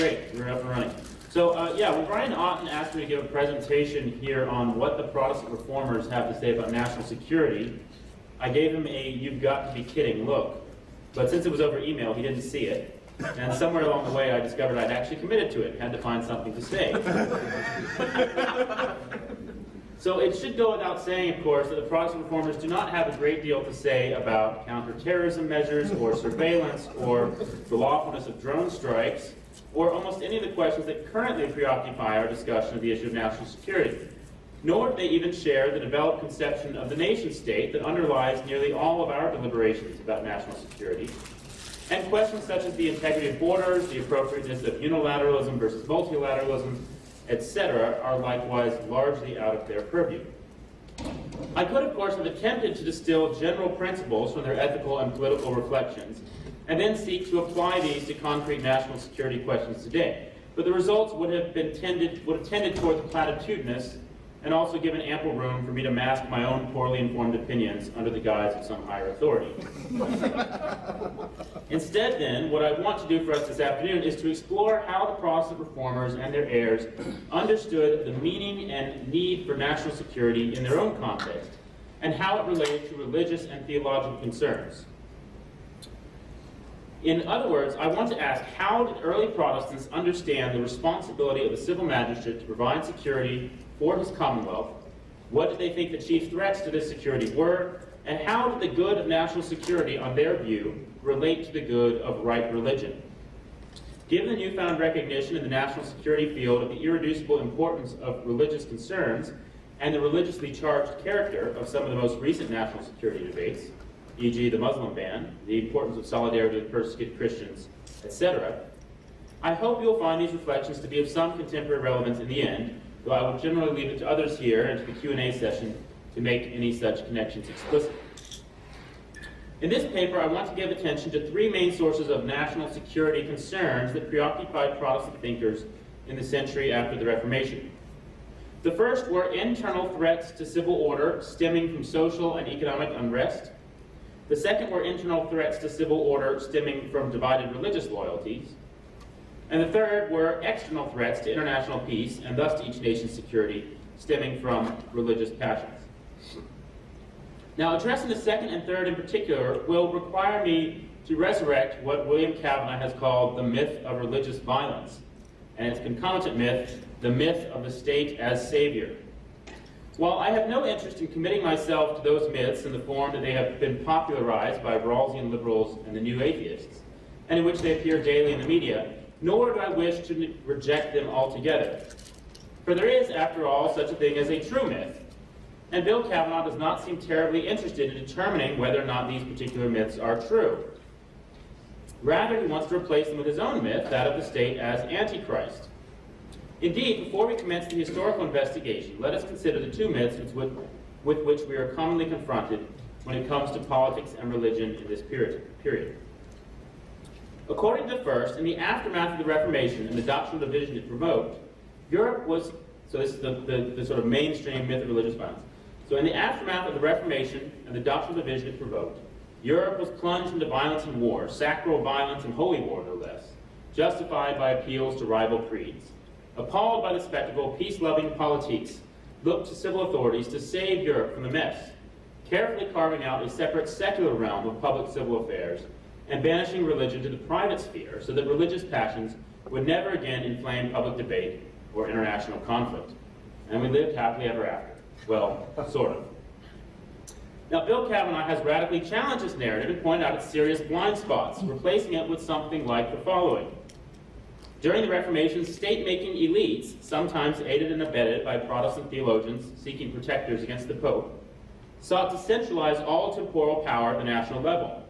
Great, we're up and running. So yeah, when Brian Otten asked me to give a presentation here on what the Protestant Reformers have to say about national security, I gave him a "you've got to be kidding" look. But since it was over email, he didn't see it. And somewhere along the way, I discovered I'd actually committed to it, had to find something to say. So it should go without saying, of course, that the Protestant Reformers do not have a great deal to say about counterterrorism measures or surveillance or the lawfulness of drone strikes or almost any of the questions that currently preoccupy our discussion of the issue of national security. Nor do they even share the developed conception of the nation-state that underlies nearly all of our deliberations about national security. And questions such as the integrity of borders, the appropriateness of unilateralism versus multilateralism, etc., are likewise largely out of their purview. I could, of course, have attempted to distill general principles from their ethical and political reflections, and then seek to apply these to concrete national security questions today. But the results would have tended toward the platitudinous, and also given ample room for me to mask my own poorly informed opinions under the guise of some higher authority. Instead, then, what I want to do for us this afternoon is to explore how the Protestant Reformers and their heirs understood the meaning and need for national security in their own context, and how it related to religious and theological concerns. In other words, I want to ask, how did early Protestants understand the responsibility of the civil magistrate to provide security for his Commonwealth? What did they think the chief threats to this security were? And how did the good of national security, on their view, relate to the good of right religion? Given the newfound recognition in the national security field of the irreducible importance of religious concerns and the religiously charged character of some of the most recent national security debates, e.g. the Muslim ban, the importance of solidarity with persecuted Christians, etc., I hope you'll find these reflections to be of some contemporary relevance in the end, though I will generally leave it to others here and to the Q&A session to make any such connections explicit. In this paper, I want to give attention to three main sources of national security concerns that preoccupied Protestant thinkers in the century after the Reformation. The first were internal threats to civil order stemming from social and economic unrest. The second were internal threats to civil order stemming from divided religious loyalties. And the third were external threats to international peace, and thus to each nation's security, stemming from religious passions. Now, addressing the second and third in particular will require me to resurrect what William Kavanaugh has called the myth of religious violence, and its concomitant myth, the myth of the state as savior. While I have no interest in committing myself to those myths in the form that they have been popularized by Rawlsian liberals and the new atheists, and in which they appear daily in the media, nor do I wish to reject them altogether. For there is, after all, such a thing as a true myth, and Bill Kavanaugh does not seem terribly interested in determining whether or not these particular myths are true. Rather, he wants to replace them with his own myth, that of the state as Antichrist. Indeed, before we commence the historical investigation, let us consider the two myths with which we are commonly confronted when it comes to politics and religion in this period. According to the first, in the aftermath of the Reformation and the doctrinal division it provoked, Europe was, so this is the sort of mainstream myth of religious violence. So in the aftermath of the Reformation and the doctrinal division it provoked, Europe was plunged into violence and war, sacral violence and holy war no less, justified by appeals to rival creeds. Appalled by the spectacle, peace-loving polities looked to civil authorities to save Europe from the mess, carefully carving out a separate secular realm of public civil affairs and banishing religion to the private sphere so that religious passions would never again inflame public debate or international conflict. And we lived happily ever after. Well, sort of. Now, Bill Kavanaugh has radically challenged this narrative and pointed out its serious blind spots, replacing it with something like the following. During the Reformation, state-making elites, sometimes aided and abetted by Protestant theologians seeking protectors against the Pope, sought to centralize all temporal power at the national level.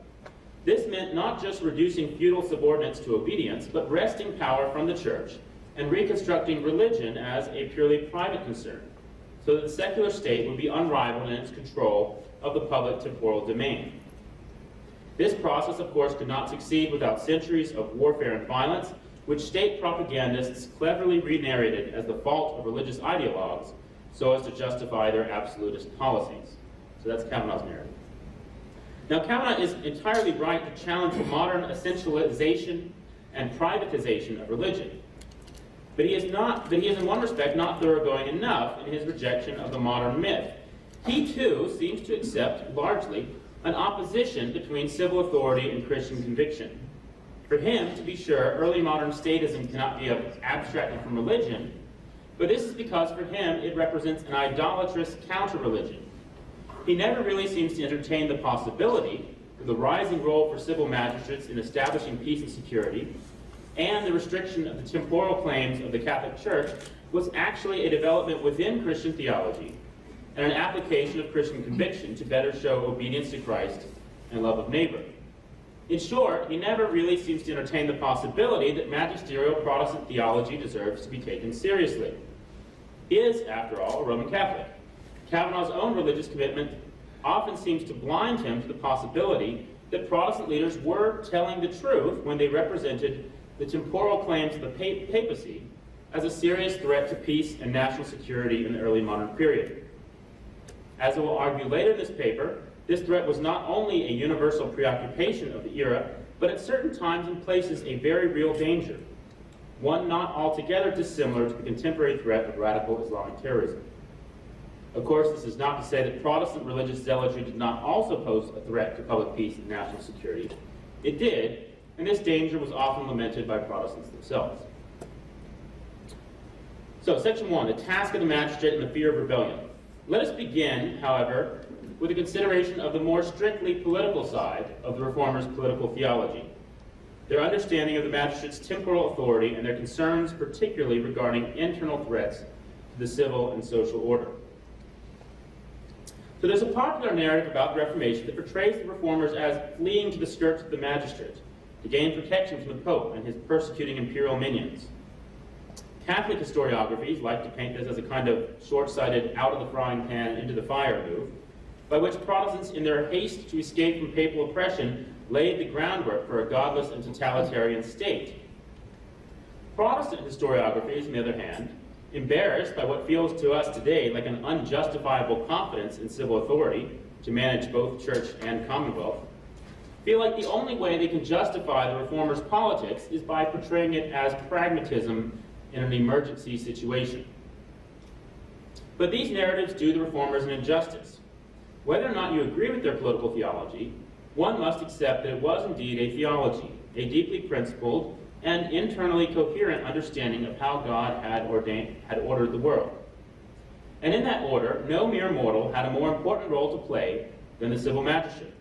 This meant not just reducing feudal subordinates to obedience, but wresting power from the church and reconstructing religion as a purely private concern, so that the secular state would be unrivaled in its control of the public temporal domain. This process, of course, could not succeed without centuries of warfare and violence, which state propagandists cleverly re-narrated as the fault of religious ideologues so as to justify their absolutist policies. So that's Kavanaugh's narrative. Now, Kavanaugh is entirely right to challenge the modern essentialization and privatization of religion. But he is in one respect not thoroughgoing enough in his rejection of the modern myth. He too seems to accept largely an opposition between civil authority and Christian conviction. For him, to be sure, early modern statism cannot be abstracted from religion, but this is because for him it represents an idolatrous counter-religion. He never really seems to entertain the possibility that the rising role for civil magistrates in establishing peace and security and the restriction of the temporal claims of the Catholic Church was actually a development within Christian theology and an application of Christian conviction to better show obedience to Christ and love of neighbor. In short, he never really seems to entertain the possibility that magisterial Protestant theology deserves to be taken seriously. He is, after all, a Roman Catholic. Kavanaugh's own religious commitment often seems to blind him to the possibility that Protestant leaders were telling the truth when they represented the temporal claims of the papacy as a serious threat to peace and national security in the early modern period. As I will argue later in this paper, this threat was not only a universal preoccupation of the era, but at certain times and places a very real danger, one not altogether dissimilar to the contemporary threat of radical Islamic terrorism. Of course, this is not to say that Protestant religious zealotry did not also pose a threat to public peace and national security. It did, and this danger was often lamented by Protestants themselves. So, Section 1, the task of the magistrate and the fear of rebellion. Let us begin, however, with a consideration of the more strictly political side of the Reformers' political theology, their understanding of the magistrate's temporal authority and their concerns particularly regarding internal threats to the civil and social order. So there's a popular narrative about the Reformation that portrays the Reformers as fleeing to the skirts of the magistrate to gain protection from the Pope and his persecuting imperial minions. Catholic historiographies like to paint this as a kind of short-sighted out of the frying pan into the fire move, by which Protestants, in their haste to escape from papal oppression, laid the groundwork for a godless and totalitarian state. Protestant historiographies, on the other hand, embarrassed by what feels to us today like an unjustifiable confidence in civil authority to manage both church and commonwealth, feel like the only way they can justify the Reformers' politics is by portraying it as pragmatism in an emergency situation. But these narratives do the Reformers an injustice. Whether or not you agree with their political theology, one must accept that it was indeed a theology, a deeply principled and internally coherent understanding of how God had ordered the world. And in that order, no mere mortal had a more important role to play than the civil magistrate.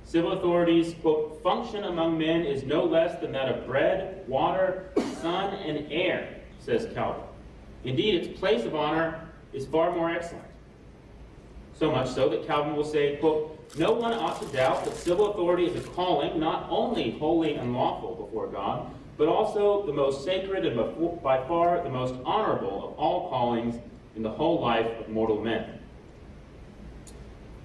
Civil authority's, quote, function among men is no less than that of bread, water, sun, and air, says Calvin. Indeed, its place of honor is far more excellent. So much so that Calvin will say, quote, no one ought to doubt that civil authority is a calling not only holy and lawful before God, but also the most sacred and by far the most honorable of all callings in the whole life of mortal men.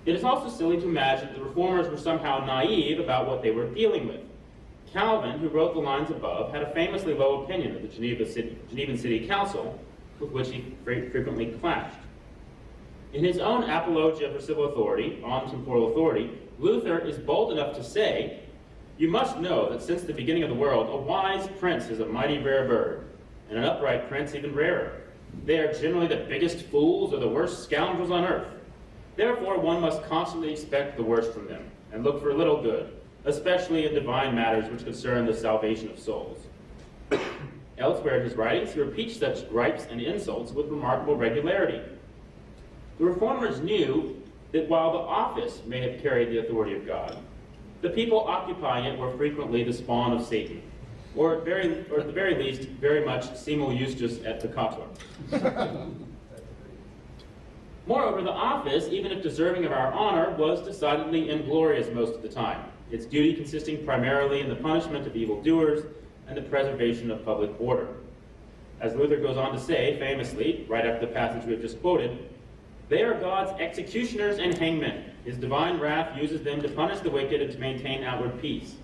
It is also silly to imagine that the Reformers were somehow naive about what they were dealing with. Calvin, who wrote the lines above, had a famously low opinion of the Genevan City Council, with which he frequently clashed. In his own Apologia for Civil Authority, on temporal authority, Luther is bold enough to say, you must know that since the beginning of the world, a wise prince is a mighty rare bird, and an upright prince even rarer. They are generally the biggest fools or the worst scoundrels on earth. Therefore, one must constantly expect the worst from them, and look for little good, especially in divine matters which concern the salvation of souls. Elsewhere in his writings, he repeats such gripes and insults with remarkable regularity. The Reformers knew that while the office may have carried the authority of God, the people occupying it were frequently the spawn of Satan, or at the very least, very much simul justus et peccator. Moreover, the office, even if deserving of our honor, was decidedly inglorious most of the time, its duty consisting primarily in the punishment of evildoers and the preservation of public order. As Luther goes on to say, famously, right after the passage we have just quoted, they are God's executioners and hangmen. His divine wrath uses them to punish the wicked and to maintain outward peace.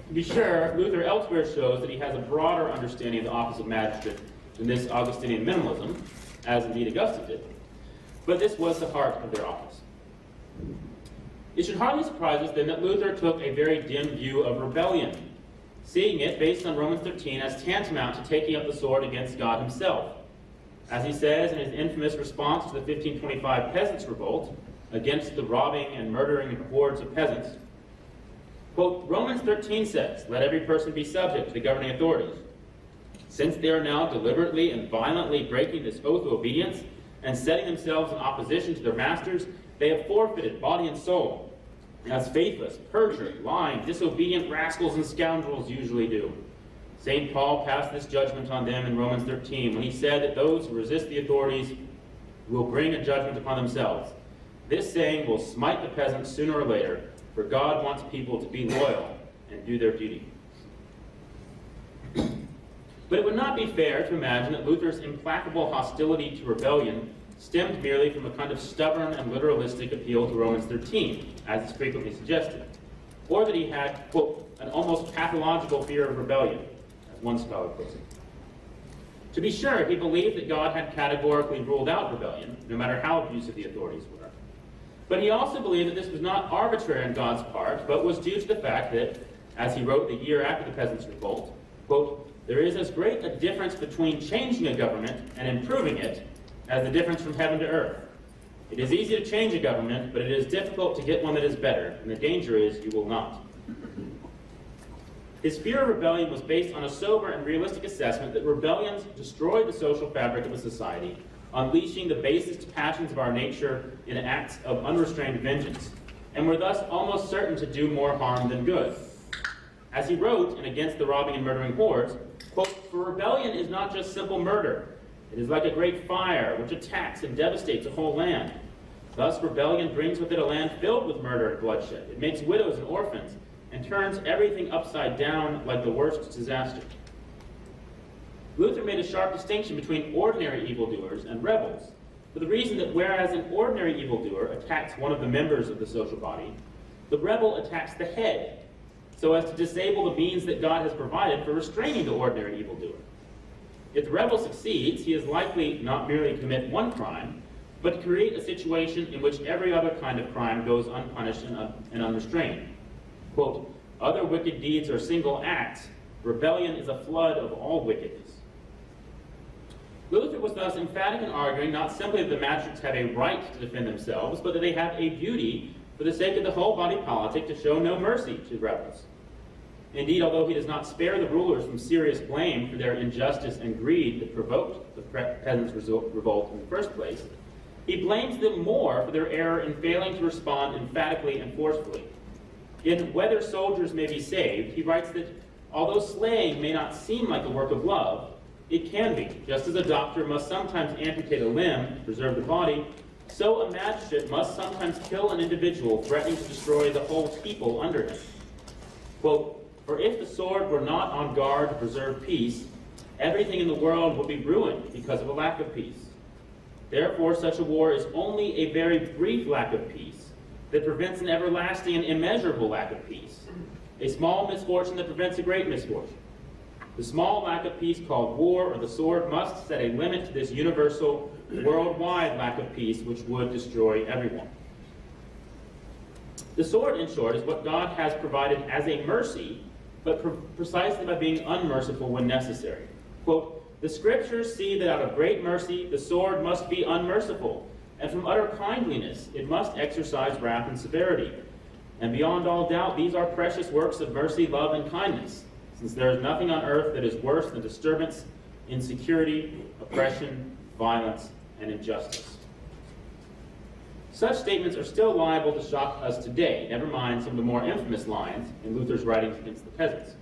To be sure, Luther elsewhere shows that he has a broader understanding of the office of magistrate than this Augustinian minimalism, as indeed Augustine did. But this was the heart of their office. It should hardly surprise us then that Luther took a very dim view of rebellion. seeing it, based on Romans 13, as tantamount to taking up the sword against God himself. As he says in his infamous response to the 1525 Peasants' Revolt against the robbing and murdering hordes of peasants, quote, Romans 13 says, "Let every person be subject to the governing authorities. Since they are now deliberately and violently breaking this oath of obedience and setting themselves in opposition to their masters, they have forfeited body and soul, as faithless, perjured, lying, disobedient rascals and scoundrels usually do." St. Paul passed this judgment on them in Romans 13 when he said that those who resist the authorities will bring a judgment upon themselves. This saying will smite the peasants sooner or later, for God wants people to be loyal and do their duty. But it would not be fair to imagine that Luther's implacable hostility to rebellion stemmed merely from a kind of stubborn and literalistic appeal to Romans 13, as is frequently suggested, or that he had, quote, an almost pathological fear of rebellion, as one scholar puts it. To be sure, he believed that God had categorically ruled out rebellion, no matter how abusive the authorities were. But he also believed that this was not arbitrary on God's part, but was due to the fact that, as he wrote the year after the Peasants' Revolt, quote, "There is as great a difference between changing a government and improving it as the difference from heaven to earth. It is easy to change a government, but it is difficult to get one that is better, and the danger is you will not." His fear of rebellion was based on a sober and realistic assessment that rebellions destroy the social fabric of a society, unleashing the basest passions of our nature in acts of unrestrained vengeance, and were thus almost certain to do more harm than good. As he wrote in Against the Robbing and Murdering Hordes, quote, "For rebellion is not just simple murder. It is like a great fire which attacks and devastates a whole land. Thus rebellion brings with it a land filled with murder and bloodshed. It makes widows and orphans, and turns everything upside down like the worst disaster." Luther made a sharp distinction between ordinary evildoers and rebels, for the reason that whereas an ordinary evildoer attacks one of the members of the social body, the rebel attacks the head, so as to disable the means that God has provided for restraining the ordinary evildoer. If the rebel succeeds, he is likely not merely to commit one crime, but to create a situation in which every other kind of crime goes unpunished and unrestrained. Quote, "Other wicked deeds are single acts. Rebellion is a flood of all wickedness." Luther was thus emphatic in arguing not simply that the magistrates have a right to defend themselves, but that they have a duty, for the sake of the whole body politic, to show no mercy to rebels. Indeed, although he does not spare the rulers from serious blame for their injustice and greed that provoked the Peasants' Revolt in the first place, he blames them more for their error in failing to respond emphatically and forcefully. In Whether Soldiers May Be Saved, he writes that although slaying may not seem like a work of love, it can be. Just as a doctor must sometimes amputate a limb to preserve the body, so a magistrate must sometimes kill an individual threatening to destroy the whole people under him. Quote, "For if the sword were not on guard to preserve peace, everything in the world would be ruined because of a lack of peace. Therefore, such a war is only a very brief lack of peace that prevents an everlasting and immeasurable lack of peace, a small misfortune that prevents a great misfortune. The small lack of peace called war or the sword must set a limit to this universal, worldwide lack of peace which would destroy everyone." The sword, in short, is what God has provided as a mercy, but precisely by being unmerciful when necessary. Quote, "The Scriptures see that out of great mercy the sword must be unmerciful, and from utter kindliness it must exercise wrath and severity. And beyond all doubt these are precious works of mercy, love, and kindness, since there is nothing on earth that is worse than disturbance, insecurity, oppression, violence, and injustice." Such statements are still liable to shock us today, never mind some of the more infamous lines in Luther's writings against the peasants.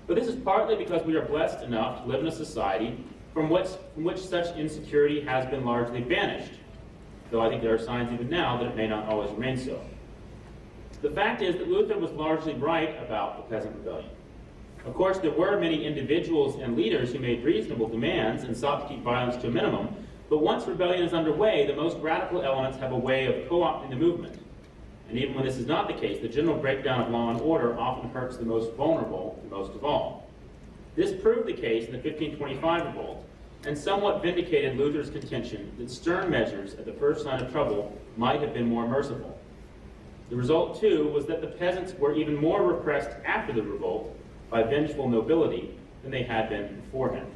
But this is partly because we are blessed enough to live in a society from which such insecurity has been largely banished, though I think there are signs even now that it may not always remain so. The fact is that Luther was largely right about the peasant rebellion. Of course, there were many individuals and leaders who made reasonable demands and sought to keep violence to a minimum, but once rebellion is underway, the most radical elements have a way of co-opting the movement. And even when this is not the case, the general breakdown of law and order often hurts the most vulnerable the most of all. This proved the case in the 1525 revolt, and somewhat vindicated Luther's contention that stern measures at the first sign of trouble might have been more merciful. The result, too, was that the peasants were even more repressed after the revolt, by vengeful nobility than they had been beforehand.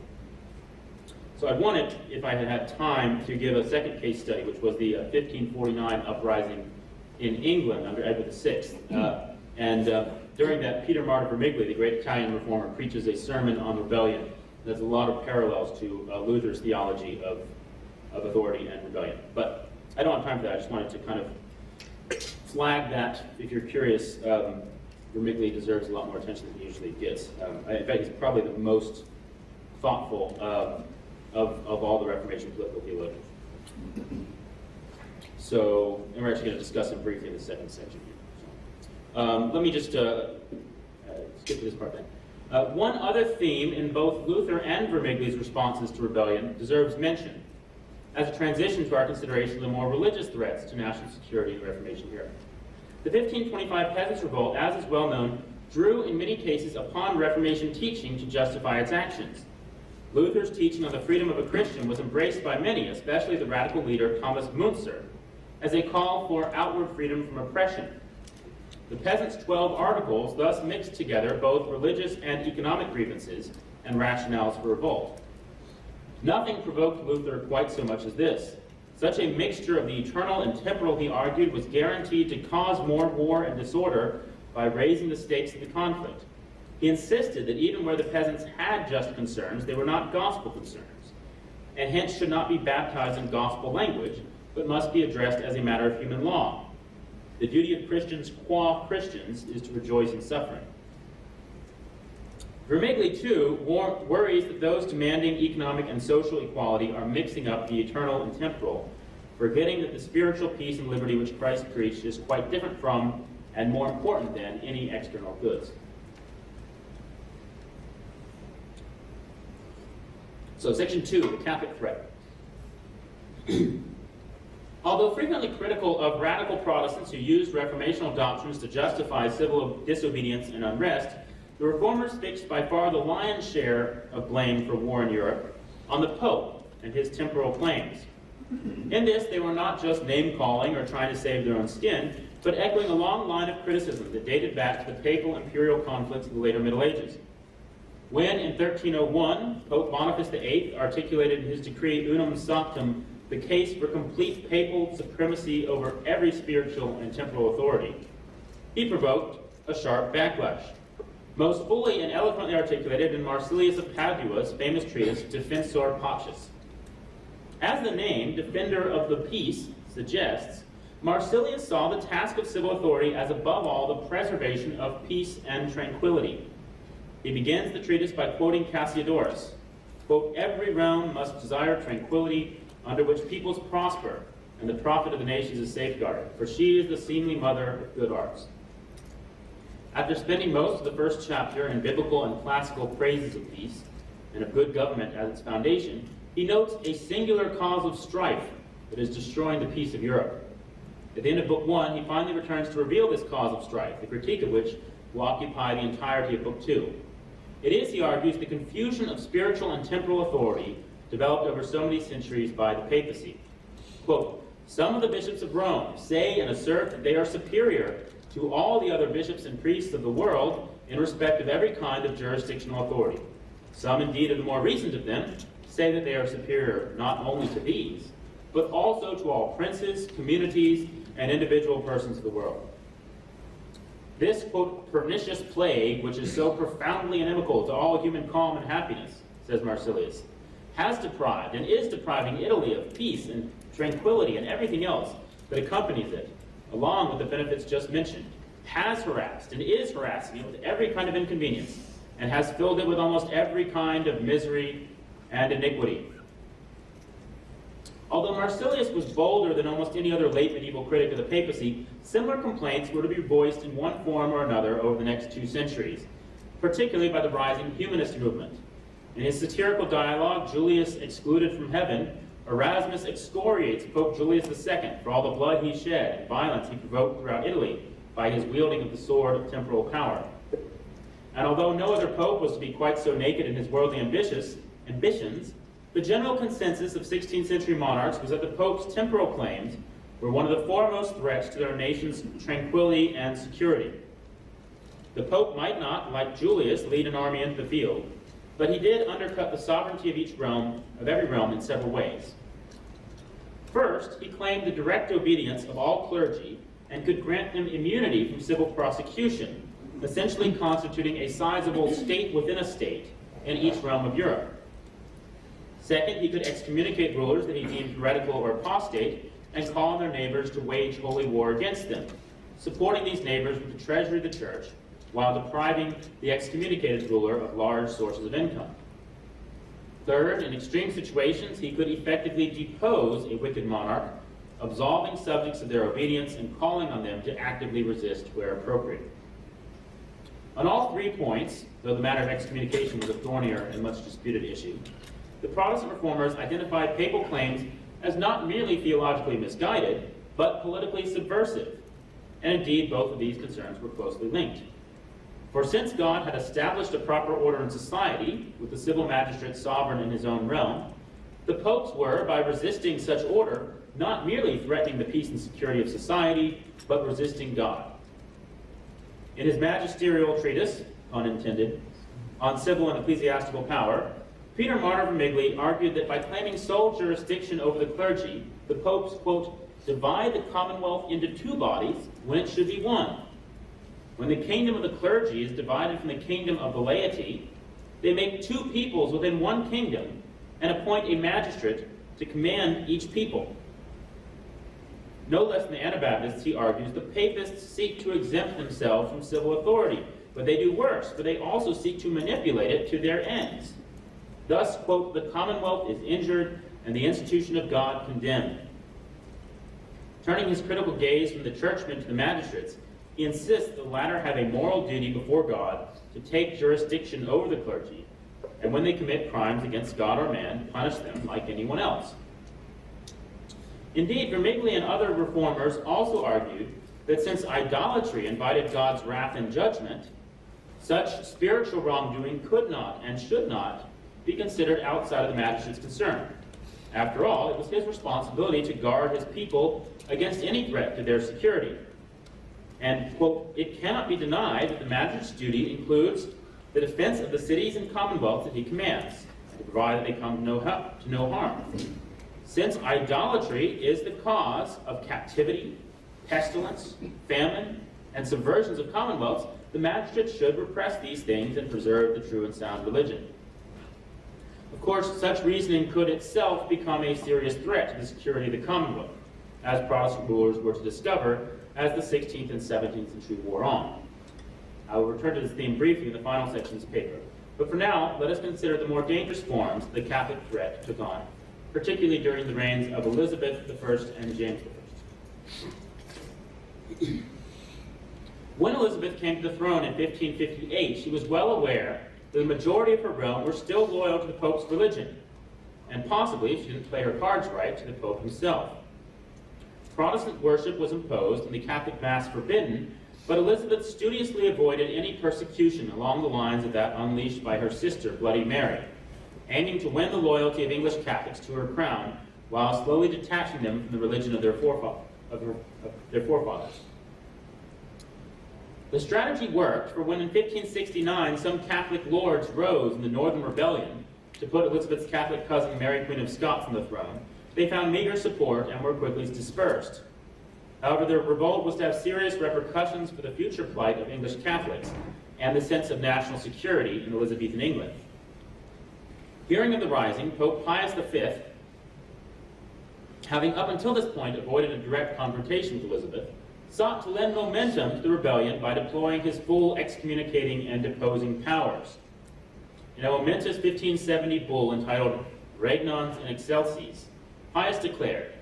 So I wanted, if I had had time, to give a second case study, which was the 1549 uprising in England under Edward VI. During that, Peter Martyr Vermigli, the great Italian reformer, preaches a sermon on rebellion. There's a lot of parallels to Luther's theology of authority and rebellion. But I don't have time for that. I just wanted to kind of flag that. If you're curious, Vermigli deserves a lot more attention than he usually gets. In fact, he's probably the most thoughtful of all the Reformation political theologians. So, and we're actually going to discuss him briefly in the second section here. So, let me just skip to this part then. One other theme in both Luther and Vermigli's responses to rebellion deserves mention as a transition to our consideration of the more religious threats to national security in the Reformation era. The 1525 Peasants' Revolt, as is well known, drew in many cases upon Reformation teaching to justify its actions. Luther's teaching on the freedom of a Christian was embraced by many, especially the radical leader Thomas Müntzer, as a call for outward freedom from oppression. The Peasants' 12 Articles thus mixed together both religious and economic grievances and rationales for revolt. Nothing provoked Luther quite so much as this. Such a mixture of the eternal and temporal, he argued, was guaranteed to cause more war and disorder by raising the stakes of the conflict. He insisted that even where the peasants had just concerns, they were not gospel concerns, and hence should not be baptized in gospel language, but must be addressed as a matter of human law. The duty of Christians qua Christians is to rejoice in suffering. Vermigli, too, worries that those demanding economic and social equality are mixing up the eternal and temporal, forgetting that the spiritual peace and liberty which Christ preached is quite different from and more important than any external goods. So, section 2, the Catholic threat. Although frequently critical of radical Protestants who used reformational doctrines to justify civil disobedience and unrest, the Reformers fixed by far the lion's share of blame for war in Europe on the Pope and his temporal claims. In this, they were not just name-calling or trying to save their own skin, but echoing a long line of criticism that dated back to the papal-imperial conflicts of the later Middle Ages. When, in 1301, Pope Boniface VIII articulated in his decree Unum Sanctum the case for complete papal supremacy over every spiritual and temporal authority, he provoked a sharp backlash, most fully and eloquently articulated in Marsilius of Padua's famous treatise Defensor Pacis. As the name, Defender of the Peace, suggests, Marsilius saw the task of civil authority as above all the preservation of peace and tranquility. He begins the treatise by quoting Cassiodorus, quote, "Every realm must desire tranquility, under which peoples prosper, and the profit of the nations is safeguarded, for she is the seemly mother of good arts." After spending most of the first chapter in biblical and classical praises of peace, and of good government as its foundation, he notes a singular cause of strife that is destroying the peace of Europe. At the end of Book 1, he finally returns to reveal this cause of strife, the critique of which will occupy the entirety of Book 2. It is, he argues, the confusion of spiritual and temporal authority developed over so many centuries by the papacy. Quote, "Some of the bishops of Rome say and assert that they are superior to all the other bishops and priests of the world in respect of every kind of jurisdictional authority. Some, indeed, of the more recent of them say that they are superior not only to these, but also to all princes, communities, and individual persons of the world. This, quote, pernicious plague, which is so profoundly inimical to all human calm and happiness," says Marsilius, "has deprived and is depriving Italy of peace and tranquility and everything else that accompanies it, along with the benefits just mentioned, has harassed and is harassing it with every kind of inconvenience, and has filled it with almost every kind of misery and iniquity." Although Marsilius was bolder than almost any other late medieval critic of the papacy, similar complaints were to be voiced in one form or another over the next 2 centuries, particularly by the rising humanist movement. In his satirical dialogue, Julius Excluded from Heaven, Erasmus excoriates Pope Julius II for all the blood he shed and violence he provoked throughout Italy by his wielding of the sword of temporal power. And although no other pope was to be quite so naked in his worldly ambitions, the general consensus of 16th century monarchs was that the pope's temporal claims were one of the foremost threats to their nation's tranquility and security. The Pope might not, like Julius, lead an army into the field, but he did undercut the sovereignty of every realm in several ways. First, he claimed the direct obedience of all clergy and could grant them immunity from civil prosecution, essentially constituting a sizable state within a state in each realm of Europe. Second, he could excommunicate rulers that he deemed heretical or apostate and call on their neighbors to wage holy war against them, supporting these neighbors with the treasury of the church while depriving the excommunicated ruler of large sources of income. Third, in extreme situations, he could effectively depose a wicked monarch, absolving subjects of their obedience and calling on them to actively resist where appropriate. On all 3 points, though the matter of excommunication was a thornier and much disputed issue, the Protestant reformers identified papal claims as not merely theologically misguided, but politically subversive. And indeed, both of these concerns were closely linked. For since God had established a proper order in society, with the civil magistrate sovereign in his own realm, the popes were, by resisting such order, not merely threatening the peace and security of society, but resisting God. In his magisterial treatise, pun intended, on civil and ecclesiastical power, Peter Martyr Vermigli argued that by claiming sole jurisdiction over the clergy, the popes, quote, divide the Commonwealth into 2 bodies when it should be one. When the kingdom of the clergy is divided from the kingdom of the laity, they make 2 peoples within one kingdom and appoint a magistrate to command each people. No less than the Anabaptists, he argues, the papists seek to exempt themselves from civil authority, but they do worse, for they also seek to manipulate it to their ends. Thus, quote, the Commonwealth is injured and the institution of God condemned. Turning his critical gaze from the churchmen to the magistrates, he insists the latter have a moral duty before God to take jurisdiction over the clergy, and when they commit crimes against God or man, punish them like anyone else. Indeed, Vermigli and other reformers also argued that since idolatry invited God's wrath and judgment, such spiritual wrongdoing could not and should not be considered outside of the magistrate's concern. After all, it was his responsibility to guard his people against any threat to their security. And, quote, it cannot be denied that the magistrate's duty includes the defense of the cities and commonwealths that he commands, and to provide that they come to no harm. Since idolatry is the cause of captivity, pestilence, famine, and subversions of commonwealths, the magistrate should repress these things and preserve the true and sound religion. Of course, such reasoning could itself become a serious threat to the security of the Commonwealth, as Protestant rulers were to discover as the 16th and 17th century wore on. I will return to this theme briefly in the final section of this paper, but for now, let us consider the more dangerous forms the Catholic threat took on, particularly during the reigns of Elizabeth I and James I. When Elizabeth came to the throne in 1558, she was well aware that the majority of her realm were still loyal to the Pope's religion, and possibly, if she didn't play her cards right, to the Pope himself. Protestant worship was imposed and the Catholic Mass forbidden, but Elizabeth studiously avoided any persecution along the lines of that unleashed by her sister, Bloody Mary, aiming to win the loyalty of English Catholics to her crown while slowly detaching them from the religion of their forefathers. The strategy worked, for when in 1569 some Catholic lords rose in the Northern Rebellion to put Elizabeth's Catholic cousin Mary Queen of Scots on the throne, they found meager support and were quickly dispersed. However, their revolt was to have serious repercussions for the future plight of English Catholics and the sense of national security in Elizabethan England. Hearing of the rising, Pope Pius V, having up until this point avoided a direct confrontation with Elizabeth, sought to lend momentum to the rebellion by deploying his full excommunicating and deposing powers. In a momentous 1570 bull entitled Regnans in Excelsis, Pius declared,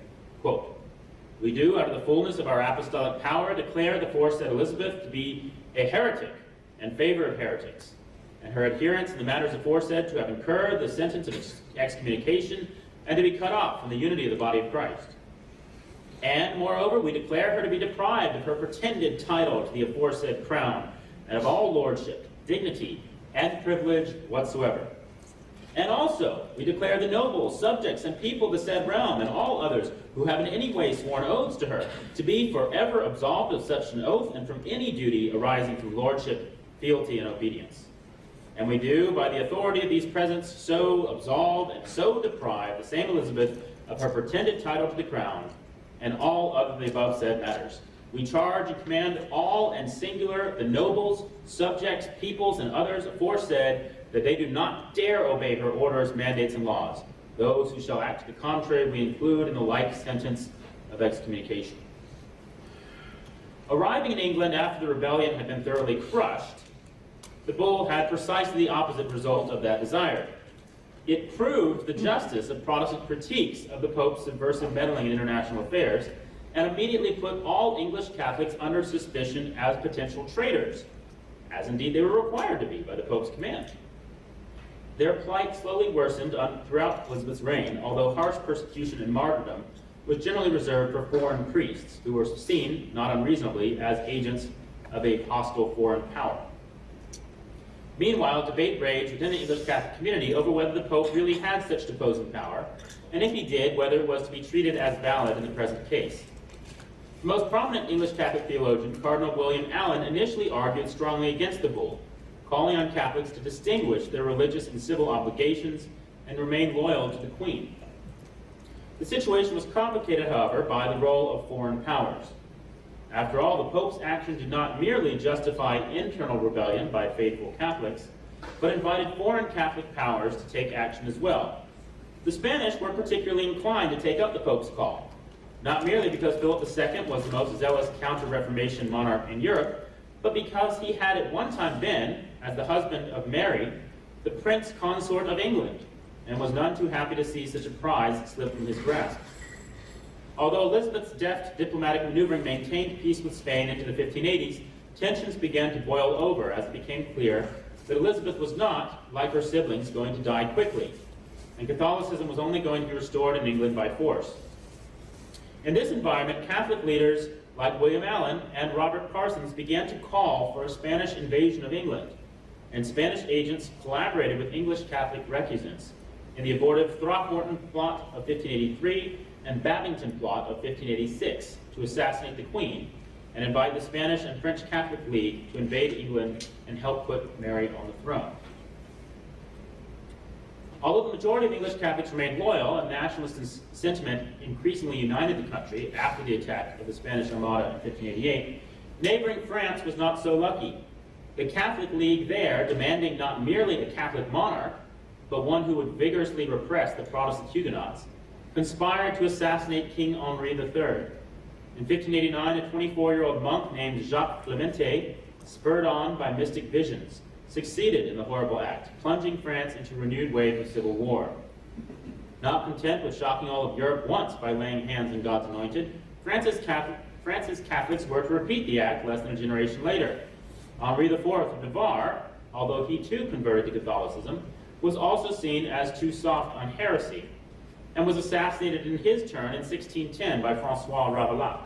quote, we do, out of the fullness of our apostolic power, declare the aforesaid Elizabeth to be a heretic in favor of heretics, and her adherents in the matters aforesaid to have incurred the sentence of excommunication and to be cut off from the unity of the body of Christ. And, moreover, we declare her to be deprived of her pretended title to the aforesaid crown, and of all lordship, dignity, and privilege whatsoever. And also, we declare the nobles, subjects, and people of the said realm, and all others who have in any way sworn oaths to her, to be forever absolved of such an oath and from any duty arising from lordship, fealty, and obedience. And we do, by the authority of these presents, so absolve and so deprive the same Elizabeth of her pretended title to the crown, and all other the above said matters. We charge and command all and singular, the nobles, subjects, peoples, and others aforesaid, that they do not dare obey her orders, mandates, and laws. Those who shall act to the contrary we include in the like sentence of excommunication. Arriving in England after the rebellion had been thoroughly crushed, the bull had precisely the opposite result of that desire. It proved the justice of Protestant critiques of the Pope's subversive meddling in international affairs, and immediately put all English Catholics under suspicion as potential traitors, as indeed they were required to be by the Pope's command. Their plight slowly worsened throughout Elizabeth's reign, although harsh persecution and martyrdom was generally reserved for foreign priests, who were seen, not unreasonably, as agents of a hostile foreign power. Meanwhile, debate raged within the English Catholic community over whether the Pope really had such deposing power, and if he did, whether it was to be treated as valid in the present case. The most prominent English Catholic theologian, Cardinal William Allen, initially argued strongly against the bull, calling on Catholics to distinguish their religious and civil obligations and remain loyal to the Queen. The situation was complicated, however, by the role of foreign powers. After all, the Pope's action did not merely justify internal rebellion by faithful Catholics, but invited foreign Catholic powers to take action as well. The Spanish were particularly inclined to take up the Pope's call, not merely because Philip II was the most zealous counter-Reformation monarch in Europe, but because he had at one time been, as the husband of Mary, the Prince Consort of England, and was none too happy to see such a prize slip from his grasp. Although Elizabeth's deft diplomatic maneuvering maintained peace with Spain into the 1580s, tensions began to boil over as it became clear that Elizabeth was not, like her siblings, going to die quickly, and Catholicism was only going to be restored in England by force. In this environment, Catholic leaders like William Allen and Robert Parsons began to call for a Spanish invasion of England, and Spanish agents collaborated with English Catholic recusants in the abortive Throckmorton plot of 1583 and Babington plot of 1586 to assassinate the Queen and invite the Spanish and French Catholic League to invade England and help put Mary on the throne. Although the majority of English Catholics remained loyal and nationalist sentiment increasingly united the country after the attack of the Spanish Armada in 1588, neighboring France was not so lucky. The Catholic League there, demanding not merely a Catholic monarch, but one who would vigorously repress the Protestant Huguenots, conspired to assassinate King Henri III. In 1589, a 24-year-old monk named Jacques Clemente, spurred on by mystic visions, succeeded in the horrible act, plunging France into a renewed wave of civil war. Not content with shocking all of Europe once by laying hands on God's anointed, France's Catholics were to repeat the act less than a generation later. Henri IV of Navarre, although he too converted to Catholicism, was also seen as too soft on heresy, and was assassinated in his turn in 1610 by Francois Ravaillac.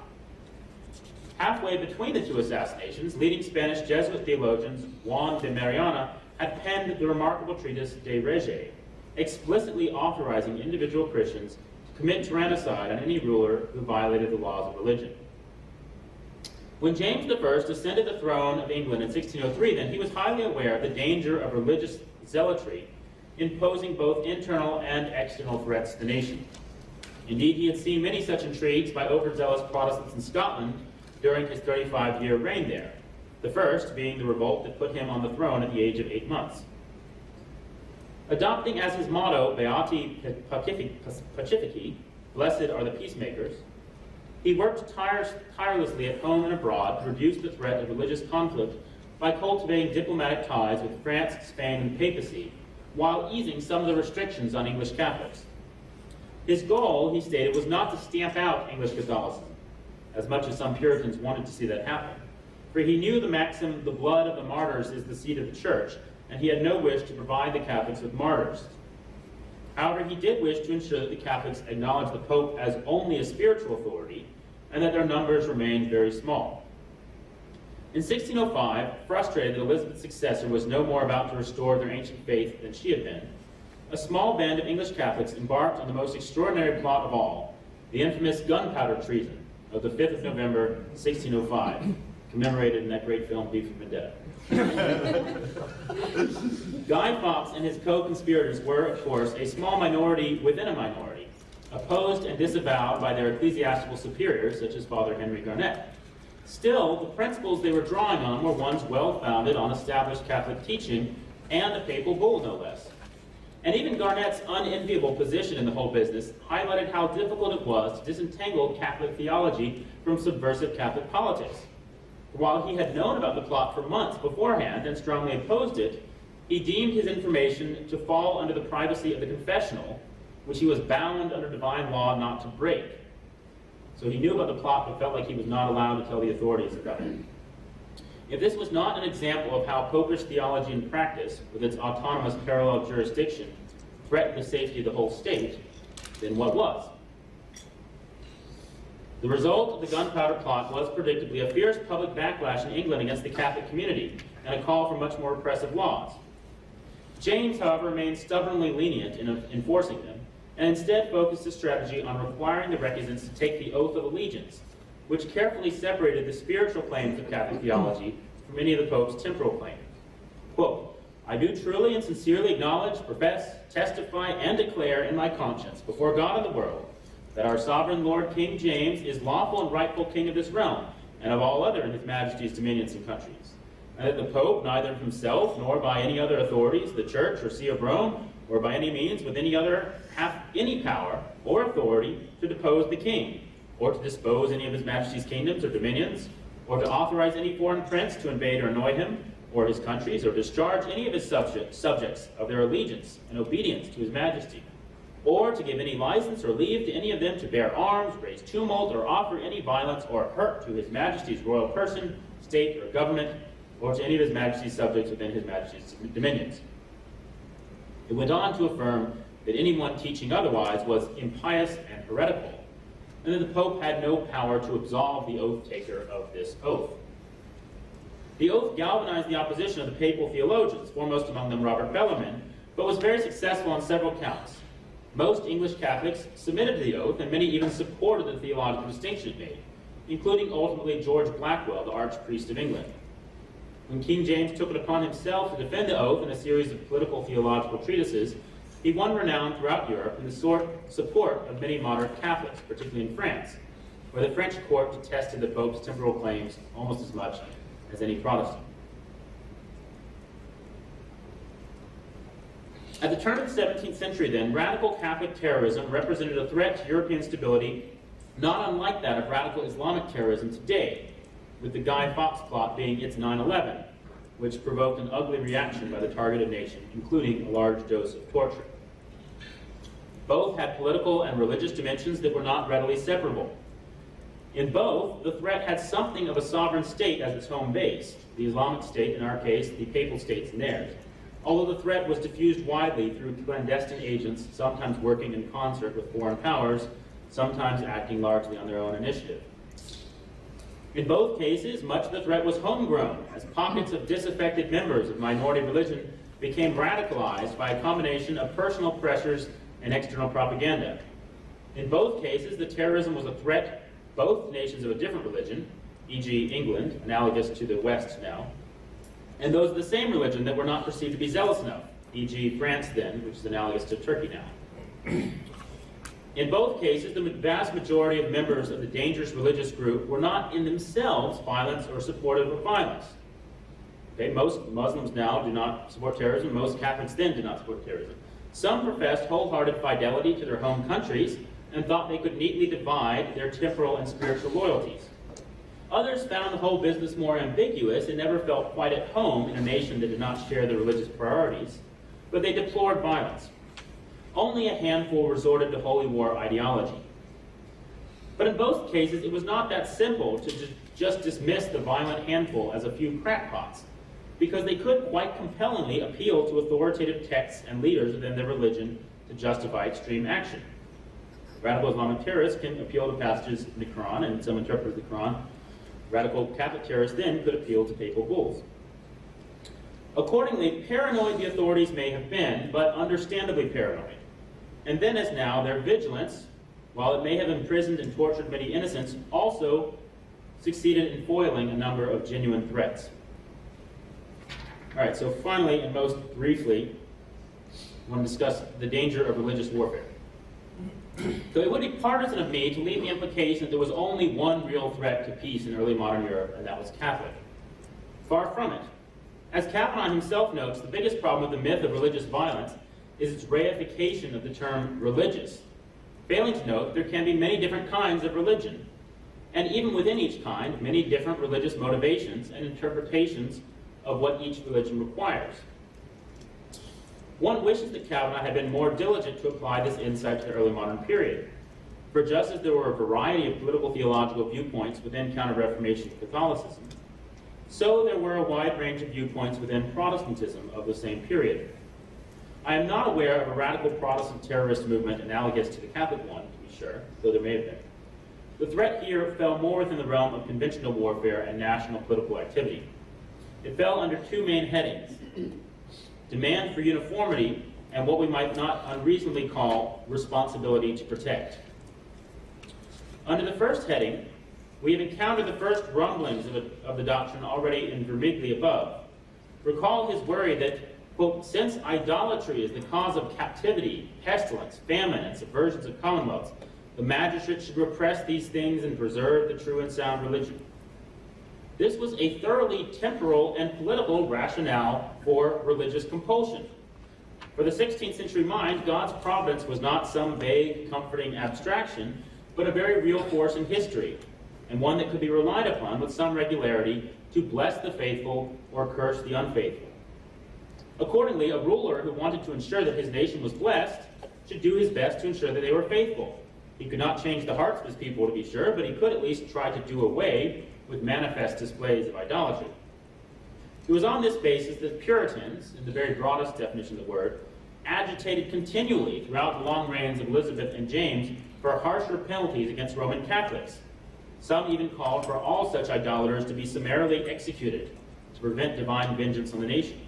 Halfway between the two assassinations, leading Spanish Jesuit theologians Juan de Mariana had penned the remarkable treatise De Rege, explicitly authorizing individual Christians to commit tyrannicide on any ruler who violated the laws of religion. When James I ascended the throne of England in 1603, then, he was highly aware of the danger of religious zealotry imposing both internal and external threats to the nation. Indeed, he had seen many such intrigues by overzealous Protestants in Scotland during his 35-year reign there, the first being the revolt that put him on the throne at the age of 8 months. Adopting as his motto, Beati Pacifici, blessed are the peacemakers, he worked tirelessly at home and abroad to reduce the threat of religious conflict by cultivating diplomatic ties with France, Spain, and the papacy, while easing some of the restrictions on English Catholics. His goal, he stated, was not to stamp out English Catholicism, as much as some Puritans wanted to see that happen, for he knew the maxim, the blood of the martyrs is the seed of the church, and he had no wish to provide the Catholics with martyrs. However, he did wish to ensure that the Catholics acknowledged the Pope as only a spiritual authority, and that their numbers remained very small. In 1605, frustrated that Elizabeth's successor was no more about to restore their ancient faith than she had been, a small band of English Catholics embarked on the most extraordinary plot of all, the infamous gunpowder treason of the 5th of November, 1605, commemorated in that great film, V for Vendetta. Guy Fawkes and his co-conspirators were, of course, a small minority within a minority, opposed and disavowed by their ecclesiastical superiors, such as Father Henry Garnet. Still, the principles they were drawing on were ones well-founded on established Catholic teaching and a papal bull, no less. And even Garnet's unenviable position in the whole business highlighted how difficult it was to disentangle Catholic theology from subversive Catholic politics. While he had known about the plot for months beforehand and strongly opposed it, he deemed his information to fall under the privacy of the confessional, which he was bound under divine law not to break. So he knew about the plot but felt like he was not allowed to tell the authorities about it. If this was not an example of how popish theology in practice, with its autonomous parallel jurisdiction, threatened the safety of the whole state, then what was? The result of the gunpowder plot was predictably a fierce public backlash in England against the Catholic community and a call for much more repressive laws. James, however, remained stubbornly lenient in enforcing them, and instead focused his strategy on requiring the recusants to take the oath of allegiance, which carefully separated the spiritual claims of Catholic theology from any of the Pope's temporal claims. Quote, "I do truly and sincerely acknowledge, profess, testify, and declare in my conscience before God and the world that our sovereign Lord King James is lawful and rightful king of this realm, and of all other in his majesty's dominions and countries, and that the Pope, neither of himself nor by any other authorities, the Church or See of Rome, or by any means with any other, hath any power or authority to depose the king, or to dispose any of his majesty's kingdoms or dominions, or to authorize any foreign prince to invade or annoy him, or his countries, or discharge any of his subjects of their allegiance and obedience to his majesty, or to give any license or leave to any of them to bear arms, raise tumult, or offer any violence or hurt to his majesty's royal person, state, or government, or to any of his majesty's subjects within his majesty's dominions." It went on to affirm that anyone teaching otherwise was impious and heretical, and that the Pope had no power to absolve the oath-taker of this oath. The oath galvanized the opposition of the papal theologians, foremost among them Robert Bellarmine, but was very successful on several counts. Most English Catholics submitted to the oath, and many even supported the theological distinction it made, including ultimately George Blackwell, the Archpriest of England. When King James took it upon himself to defend the oath in a series of political theological treatises, he won renown throughout Europe in the support of many moderate Catholics, particularly in France, where the French court detested the Pope's temporal claims almost as much as any Protestant. At the turn of the 17th century, then, radical Catholic terrorism represented a threat to European stability not unlike that of radical Islamic terrorism today, with the Guy Fawkes plot being its 9/11, which provoked an ugly reaction by the targeted nation, including a large dose of torture. Both had political and religious dimensions that were not readily separable. In both, the threat had something of a sovereign state as its home base, the Islamic State in our case, the Papal States in theirs, although the threat was diffused widely through clandestine agents, sometimes working in concert with foreign powers, sometimes acting largely on their own initiative. In both cases, much of the threat was homegrown, as pockets of disaffected members of minority religion became radicalized by a combination of personal pressures and external propaganda. In both cases, the terrorism was a threat both to nations of a different religion, e.g. England, analogous to the West now, and those of the same religion that were not perceived to be zealous enough, e.g. France then, which is analogous to Turkey now. In both cases, the vast majority of members of the dangerous religious group were not in themselves violent or supportive of violence. Okay, most Muslims now do not support terrorism. Most Catholics then did not support terrorism. Some professed wholehearted fidelity to their home countries and thought they could neatly divide their temporal and spiritual loyalties. Others found the whole business more ambiguous and never felt quite at home in a nation that did not share their religious priorities, but they deplored violence. Only a handful resorted to holy war ideology. But in both cases, it was not that simple to just dismiss the violent handful as a few crackpots, because they could quite compellingly appeal to authoritative texts and leaders within their religion to justify extreme action. Radical Islamic terrorists can appeal to passages in the Quran, and some interpret the Quran. Radical Catholic terrorists then could appeal to papal bulls. Accordingly, paranoid the authorities may have been, but understandably paranoid. And then as now, their vigilance, while it may have imprisoned and tortured many innocents, also succeeded in foiling a number of genuine threats. All right, so finally, and most briefly, I want to discuss the danger of religious warfare. So it would be partisan of me to leave the implication that there was only one real threat to peace in early modern Europe, and that was Catholic. Far from it. As Kavanaugh himself notes, the biggest problem with the myth of religious violence is its reification of the term religious, failing to note there can be many different kinds of religion, and even within each kind, many different religious motivations and interpretations of what each religion requires. One wishes that Kavanaugh had been more diligent to apply this insight to the early modern period. For just as there were a variety of political theological viewpoints within Counter-Reformation Catholicism, so there were a wide range of viewpoints within Protestantism of the same period. I am not aware of a radical Protestant terrorist movement analogous to the Catholic one, to be sure, though there may have been. The threat here fell more within the realm of conventional warfare and national political activity. It fell under two main headings: demand for uniformity and what we might not unreasonably call responsibility to protect. Under the first heading, we have encountered the first rumblings of the doctrine already in Vermigli above. Recall his worry that, quote, since idolatry is the cause of captivity, pestilence, famine, and subversions of commonwealths, the magistrate should repress these things and preserve the true and sound religion. This was a thoroughly temporal and political rationale for religious compulsion. For the 16th century mind, God's providence was not some vague, comforting abstraction, but a very real force in history, and one that could be relied upon with some regularity to bless the faithful or curse the unfaithful. Accordingly, a ruler who wanted to ensure that his nation was blessed should do his best to ensure that they were faithful. He could not change the hearts of his people, to be sure, but he could at least try to do away with manifest displays of idolatry. It was on this basis that Puritans, in the very broadest definition of the word, agitated continually throughout the long reigns of Elizabeth and James for harsher penalties against Roman Catholics. Some even called for all such idolaters to be summarily executed to prevent divine vengeance on the nation.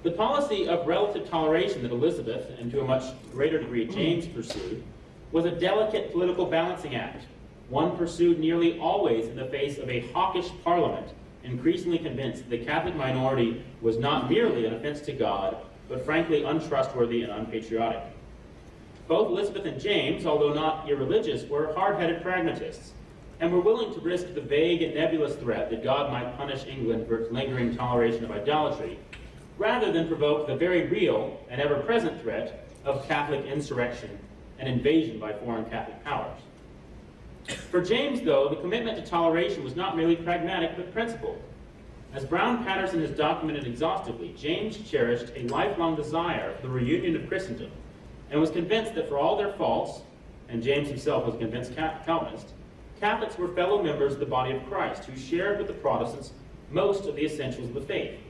The policy of relative toleration that Elizabeth, and to a much greater degree James, pursued was a delicate political balancing act, one pursued nearly always in the face of a hawkish parliament, increasingly convinced that the Catholic minority was not merely an offense to God, but frankly untrustworthy and unpatriotic. Both Elizabeth and James, although not irreligious, were hard-headed pragmatists, and were willing to risk the vague and nebulous threat that God might punish England for its lingering toleration of idolatry, rather than provoke the very real and ever-present threat of Catholic insurrection and invasion by foreign Catholic powers. For James, though, the commitment to toleration was not merely pragmatic but principled. As Brown Patterson has documented exhaustively, James cherished a lifelong desire for the reunion of Christendom, and was convinced that for all their faults, and James himself was a convinced Calvinist, Catholics were fellow members of the body of Christ who shared with the Protestants most of the essentials of the faith.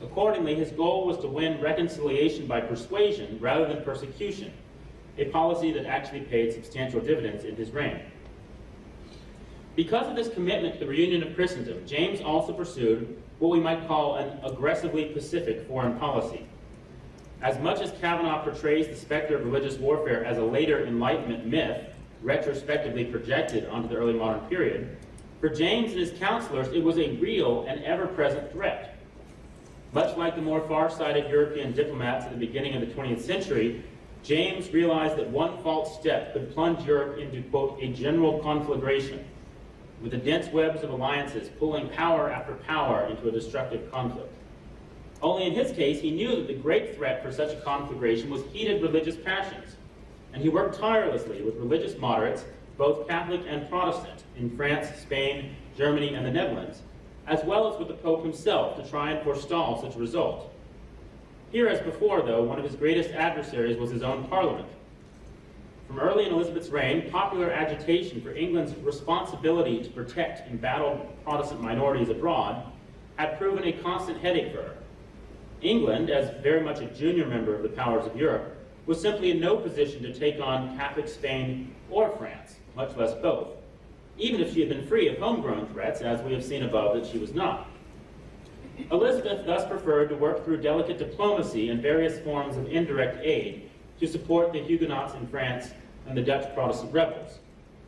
Accordingly, his goal was to win reconciliation by persuasion rather than persecution, a policy that actually paid substantial dividends in his reign. Because of this commitment to the reunion of Christendom, James also pursued what we might call an aggressively pacific foreign policy. As much as Kavanaugh portrays the specter of religious warfare as a later Enlightenment myth, retrospectively projected onto the early modern period, for James and his counselors it was a real and ever-present threat. Much like the more far-sighted European diplomats at the beginning of the 20th century, James realized that one false step could plunge Europe into, quote, a general conflagration, with the dense webs of alliances pulling power after power into a destructive conflict. Only in his case, he knew that the great threat for such a conflagration was heated religious passions, and he worked tirelessly with religious moderates, both Catholic and Protestant, in France, Spain, Germany, and the Netherlands, as well as with the Pope himself to try and forestall such a result. Here, as before, though, one of his greatest adversaries was his own Parliament. From early in Elizabeth's reign, popular agitation for England's responsibility to protect embattled Protestant minorities abroad had proven a constant headache for her. England, as very much a junior member of the powers of Europe, was simply in no position to take on Catholic Spain or France, much less both, even if she had been free of homegrown threats, as we have seen above that she was not. Elizabeth thus preferred to work through delicate diplomacy and various forms of indirect aid to support the Huguenots in France and the Dutch Protestant rebels.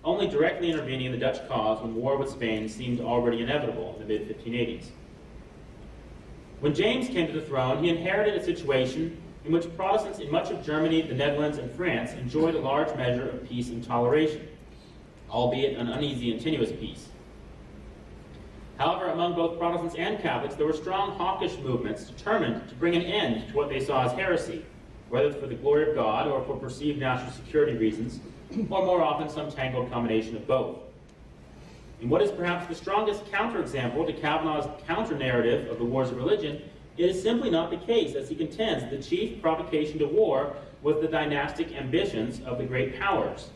only directly intervening in the Dutch cause when war with Spain seemed already inevitable in the mid-1580s. When James came to the throne, he inherited a situation in which Protestants in much of Germany, the Netherlands, and France enjoyed a large measure of peace and toleration, albeit an uneasy and tenuous peace. However, among both Protestants and Catholics, there were strong hawkish movements determined to bring an end to what they saw as heresy, whether for the glory of God or for perceived national security reasons, or more often some tangled combination of both. In what is perhaps the strongest counterexample to Kavanaugh's counter-narrative of the wars of religion, it is simply not the case, as he contends the chief provocation to war was the dynastic ambitions of the great powers.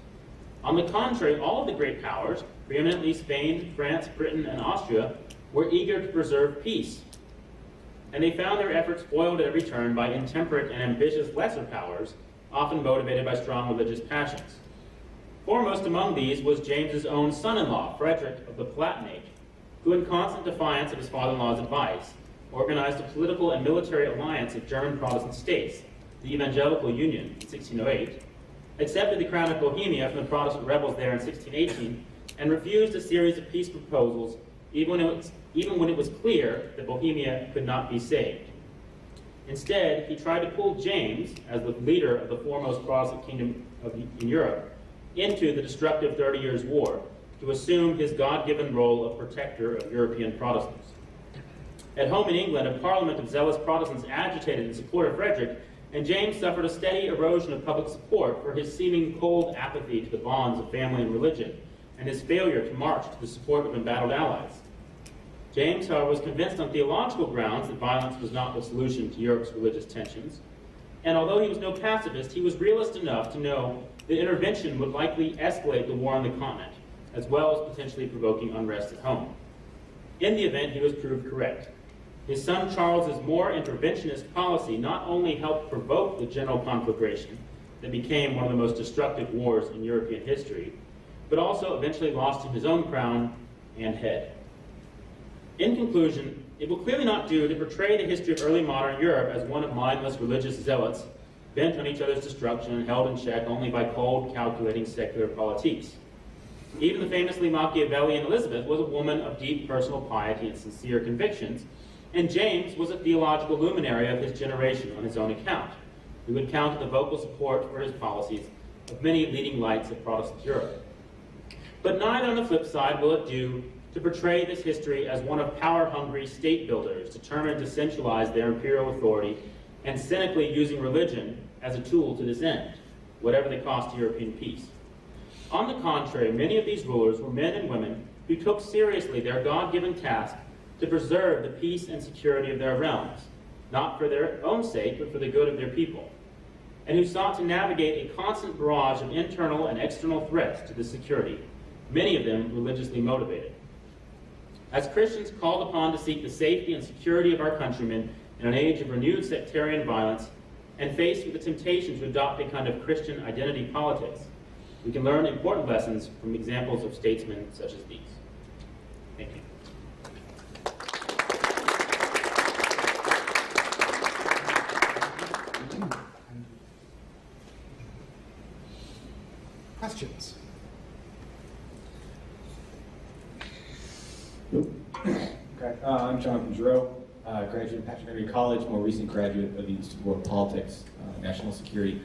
On the contrary, all of the great powers, preeminently Spain, France, Britain, and Austria, were eager to preserve peace. And they found their efforts foiled at every turn by intemperate and ambitious lesser powers, often motivated by strong religious passions. Foremost among these was James's own son-in-law, Frederick of the Palatinate, who, in constant defiance of his father-in-law's advice, organized a political and military alliance of German Protestant states, the Evangelical Union, in 1608, accepted the crown of Bohemia from the Protestant rebels there in 1618, and refused a series of peace proposals even when it was clear that Bohemia could not be saved. Instead, he tried to pull James, as the leader of the foremost Protestant kingdom in Europe, into the destructive 30 Years' War to assume his God-given role of protector of European Protestants. At home in England, a parliament of zealous Protestants agitated in support of Frederick, and James suffered a steady erosion of public support for his seeming cold apathy to the bonds of family and religion, and his failure to march to the support of embattled allies. James, however, was convinced on theological grounds that violence was not the solution to Europe's religious tensions, and although he was no pacifist, he was realist enough to know that intervention would likely escalate the war on the continent, as well as potentially provoking unrest at home. In the event, he was proved correct. His son Charles's more interventionist policy not only helped provoke the general conflagration that became one of the most destructive wars in European history, but also eventually lost him his own crown and head. In conclusion, it will clearly not do to portray the history of early modern Europe as one of mindless religious zealots bent on each other's destruction and held in check only by cold, calculating secular politique. Even the famously Machiavellian Elizabeth was a woman of deep personal piety and sincere convictions, and James was a theological luminary of his generation on his own account, who would count the vocal support for his policies of many leading lights of Protestant Europe. But neither on the flip side will it do to portray this history as one of power-hungry state builders determined to centralize their imperial authority and cynically using religion as a tool to this end, whatever the cost to European peace. On the contrary, many of these rulers were men and women who took seriously their God-given task to preserve the peace and security of their realms, not for their own sake, but for the good of their people, and who sought to navigate a constant barrage of internal and external threats to this security, many of them religiously motivated. As Christians called upon to seek the safety and security of our countrymen in an age of renewed sectarian violence, and faced with the temptation to adopt a kind of Christian identity politics, we can learn important lessons from examples of statesmen such as these. Thank you. Questions? Okay. I'm Jonathan Giroux, graduate of Patrick Henry College, more recent graduate of the Institute of World Politics, National Security.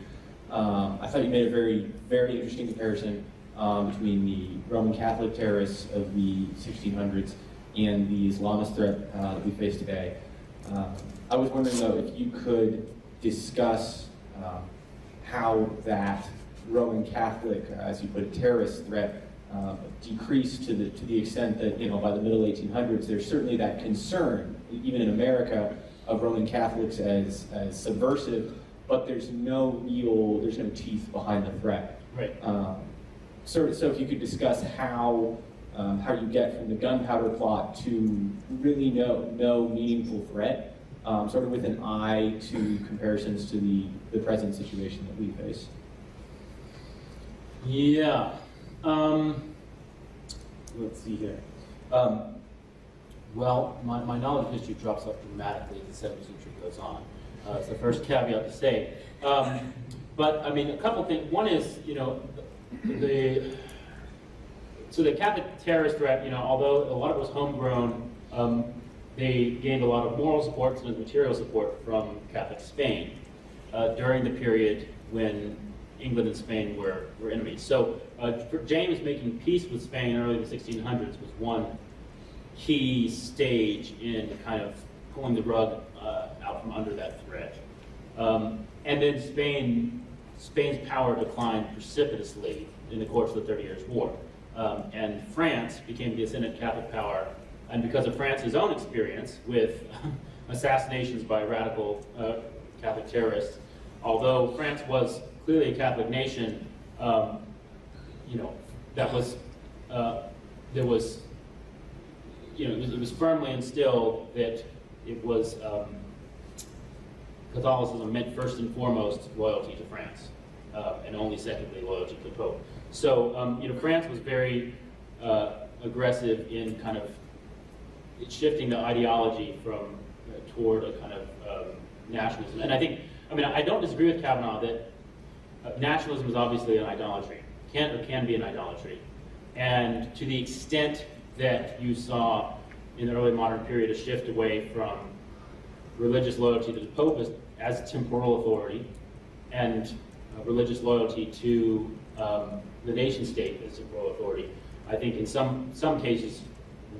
I thought you made a very, very interesting comparison between the Roman Catholic terrorists of the 1600s and the Islamist threat that we face today. I was wondering, though, if you could discuss how that Roman Catholic, as you put it, terrorist threat decreased to the extent that, by the middle 1800s, there's certainly that concern, even in America, of Roman Catholics as subversive, but there's no teeth behind the threat. Right. So if you could discuss how you get from the gunpowder plot to really no meaningful threat, sort of with an eye to comparisons to the present situation that we face. Yeah. Let's see here. Well, my knowledge of history drops off dramatically as the 17th century goes on. It's the first caveat to say. But, I mean, a couple things. One is, So the Catholic terrorist threat, although a lot of it was homegrown, they gained a lot of moral support and material support from Catholic Spain during the period when England and Spain were enemies. So for James making peace with Spain early in the 1600s was one key stage in kind of pulling the rug out from under that threat. And then Spain's power declined precipitously in the course of the 30 Years' War. And France became the ascendant Catholic power, and because of France's own experience with assassinations by radical Catholic terrorists, although France was clearly a Catholic nation, that was there was it was firmly instilled that it was Catholicism meant first and foremost loyalty to France, and only secondly loyalty to the Pope. So France was very aggressive in kind of shifting the ideology from toward a kind of nationalism. And I don't disagree with Kavanaugh that nationalism is obviously an idolatry, can be an idolatry. And to the extent that you saw in the early modern period a shift away from religious loyalty to the Pope as temporal authority and religious loyalty to the nation state as temporal authority, I think in some cases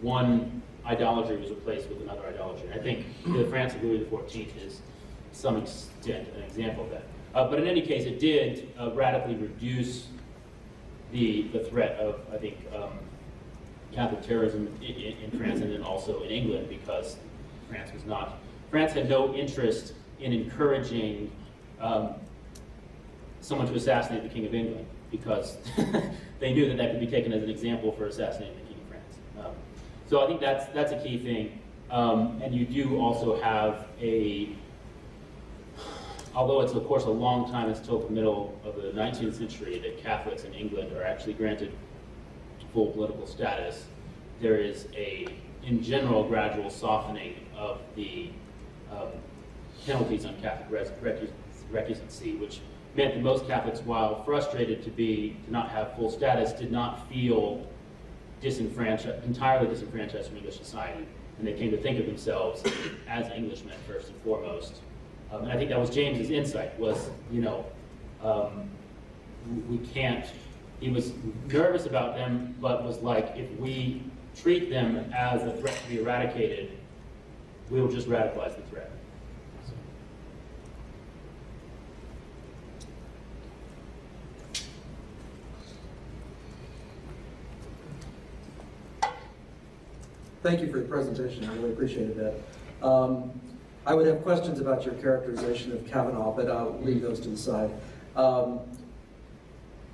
one idolatry was replaced with another idolatry. I think the France of Louis XIV is, to some extent, an example of that. But in any case, it did radically reduce the threat of, I think, Catholic terrorism in France and then also in England, because France had no interest in encouraging someone to assassinate the King of England, because they knew that could be taken as an example for assassinating the King of France. So I think that's a key thing. And you do also have although it's of course a long time, it's till the middle of the 19th century that Catholics in England are actually granted full political status, there is in general, gradual softening of the penalties on Catholic recusancy, which meant that most Catholics, while frustrated to not have full status, did not feel entirely disenfranchised from English society, and they came to think of themselves as Englishmen first and foremost. And I think that was James's insight, was, we can't, he was nervous about them, but was like, if we treat them as a threat to be eradicated, we'll just radicalize the threat. Thank you for your presentation. I really appreciated that. I would have questions about your characterization of Kavanaugh, but I'll leave those to the side.